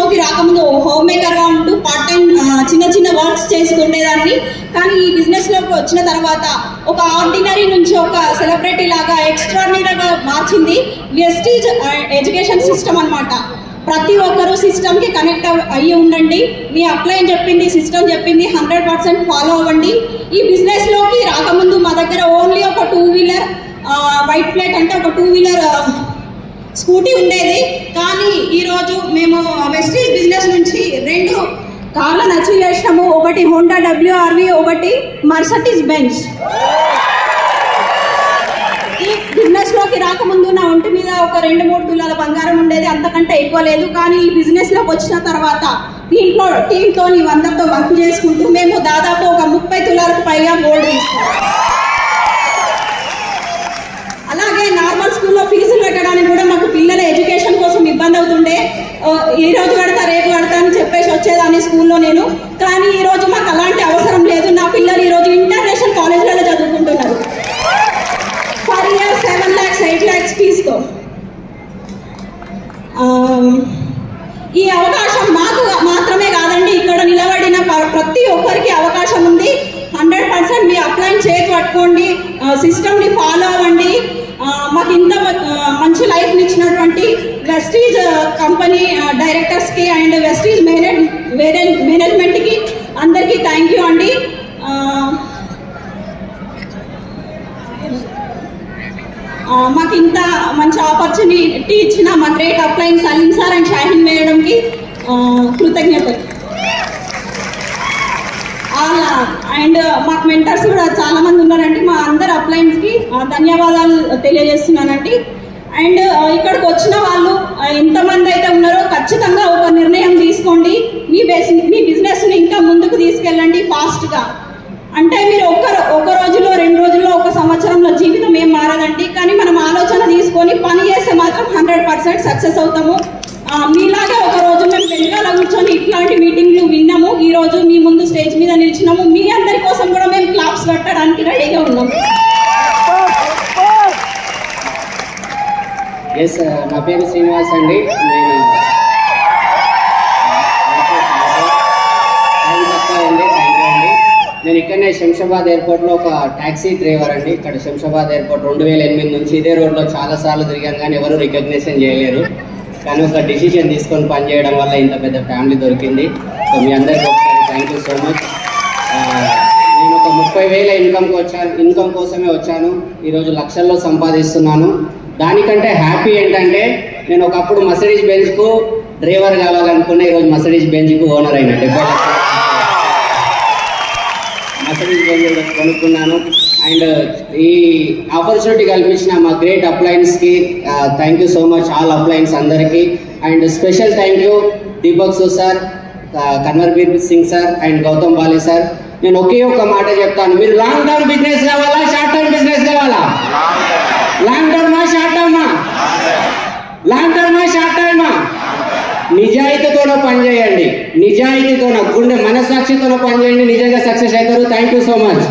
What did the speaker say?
లోకి రాకముందు హోమ్ మేకర్గా ఉంటూ పార్ట్ టైం చిన్న చిన్న వర్క్స్ చేసుకుండేదాన్ని. కానీ ఈ బిజినెస్ లోకి వచ్చిన తర్వాత ఒక ఆర్డినరీ నుంచి ఒక సెలబ్రిటీ లాగా ఎక్స్ట్రాడినరీగా మార్చింది వెస్టీజ్ ఎడ్యుకేషన్ సిస్టమ్ అన్నమాట. ప్రతి ఒక్కరూ సిస్టమ్కి కనెక్ట్ అయ్యి ఉండండి. మీ అప్లైన్ చెప్పింది, సిస్టమ్ చెప్పింది 100% ఫాలో అవ్వండి. ఈ బిజినెస్లోకి రాకముందు మా దగ్గర ఓన్లీ ఒక 2 వీలర్ వైట్ ప్లేట్ అంటే ఒక 2 వీలర్ స్కూటీ ఉండేది. కానీ ఈరోజు మేము వెస్టీజ్ బిజినెస్ నుంచి 2 కార్లను అచీవ్ చేసినాము. ఒకటి హోండా WRV, ఒకటి మర్సిడీస్ బెంజ్. ఈ బిజినెస్లోకి రాకముందు నా ఒంటి మీద ఒక 2-3 తులాల బంగారం ఉండేది, అంతకంటే ఎక్కువ లేదు. కానీ ఈ బిజినెస్లోకి వచ్చిన తర్వాత టీంతో 100తో వర్క్ చేసుకుంటూ మేము దాదాపు ఒక 30 తులాలకు పైగా గోల్డ్ తీసుకున్నాం. అలాగే నార్మల్ స్కూల్లో ఫీజులు పెట్టడానికి కూడా మాకు పిల్లల ఎడ్యుకేషన్ కోసం ఇబ్బంది అవుతుండే. ఈ రోజు కడతా రేపు కడతా అని చెప్పేసి వచ్చేదాన్ని స్కూల్లో నేను. కానీ ఈరోజు మాకు అలాంటి అవసరం లేదు. నా పిల్లలు ఈరోజు ఇంటర్నేషనల్ కాలేజీలలో చదువుకుంటున్నారు. Per year 7 lakhs 8 lakhs ఫీజుతో. ఈ అవకాశం మాకు మాత్రమే కాదండి, ఇక్కడ నిలబడిన ప్రతి ఒక్కరికి అవకాశం ఉంది. 100% మీ అప్లైన్ చేతి పట్టుకోండి, సిస్టమ్ని ఫాలో అవ్వండి. మాకు ఇంత మంచి లైఫ్ని ఇచ్చినటువంటి వెస్టీజ్ కంపెనీ డైరెక్టర్స్కి అండ్ వెస్టీజ్ మేనేజ్మెంట్కి అందరికీ థ్యాంక్ యూ అండి. మాకు ఇంత మంచి ఆపర్చునిటీ ఇచ్చిన మా గ్రేట్ అప్లైన్ సలీం సార్ అండ్ షాహిన్ మేడంకి కృతజ్ఞతలు. అండ్ మాకు మెంటర్స్ కూడా చాలా మంది ఉన్నారండి. మా అందరు అప్లైన్స్కి ధన్యవాదాలు తెలియజేస్తున్నానండి. అండ్ ఇక్కడికి వచ్చిన వాళ్ళు ఎంతమంది అయితే ఉన్నారో ఖచ్చితంగా ఒక నిర్ణయం తీసుకోండి. మీ బిజినెస్ని ఇంకా ముందుకు తీసుకెళ్ళండి ఫాస్ట్గా. అంటే మీరు ఒక రోజులో 2 రోజుల్లో 1 సంవత్సరంలో జీవితం ఏం మారదండి. కానీ మనం ఆలోచన తీసుకొని పని చేస్తే మాత్రం 100% సక్సెస్ అవుతాము. మీలాగే ఒక రోజు మేము వెనకాల కూర్చొని ఇట్లాంటి మీటింగ్లు విన్నాము. ఈ రోజు మీ ముందు స్టేజ్ మీద నిలిచినాము. మీ అందరి కోసం కూడా మేము క్లాప్స్ కట్టడానికి రెడీగా ఉన్నాము. నా పేరు శ్రీనివాస్ అండి. నేను ఇక్కడనే శంషాబాద్ ఎయిర్పోర్ట్లో ఒక ట్యాక్సీ డ్రైవర్ అండి. ఇక్కడ శంషాబాద్ ఎయిర్పోర్ట్ 2008 నుంచి ఇదే రోడ్లో చాలాసార్లు తిరిగాను, కానీ ఎవరు రికగ్నిషన్ చేయలేరు. కానీ ఒక డిసిషన్ తీసుకొని పనిచేయడం వల్ల ఇంత పెద్ద ఫ్యామిలీ దొరికింది. సో మీ అందరికీ ఒకసారి థ్యాంక్ యూ సో మచ్. నేను ఒక 30,000 ఇన్కమ్ కోసమే వచ్చాను. ఈరోజు లక్షల్లో సంపాదిస్తున్నాను. దానికంటే హ్యాపీ ఏంటంటే నేను ఒకప్పుడు మర్సిడీస్ బెంజ్కు డ్రైవర్ కావాలనుకున్నా, ఈరోజు మర్సిడీస్ బెంజ్కు ఓనర్ అయినా. 70 లక్షలు మర్సిడీస్ బెంజ్ కొనుక్కున్నాను. అండ్ ఈ ఆపర్చునిటీ కల్పించిన మా గ్రేట్ అప్లైన్స్కి thank you so much, all uplines అందరికీ. And special thank you Deepak సు sir, Kanwarbir Singh sir and Gautam Bali sir. నేను ఒకే ఒక మాట చెప్తాను, మీరు లాంగ్ టర్మ్ బిజినెస్ కావాలా, షార్ట్ టర్మ్ బిజినెస్ కావాలా? లాంగ్ టర్మా, షార్ట్ టర్మా? లాంగ్ టర్మా, షార్ట్ టర్మా? నిజాయితీతోనే పనిచేయండి, నిజాయితీతోనే గుండె మనసాక్షితోనే పనిచేయండి, నిజంగా సక్సెస్ అవుతారు. Thank you so much.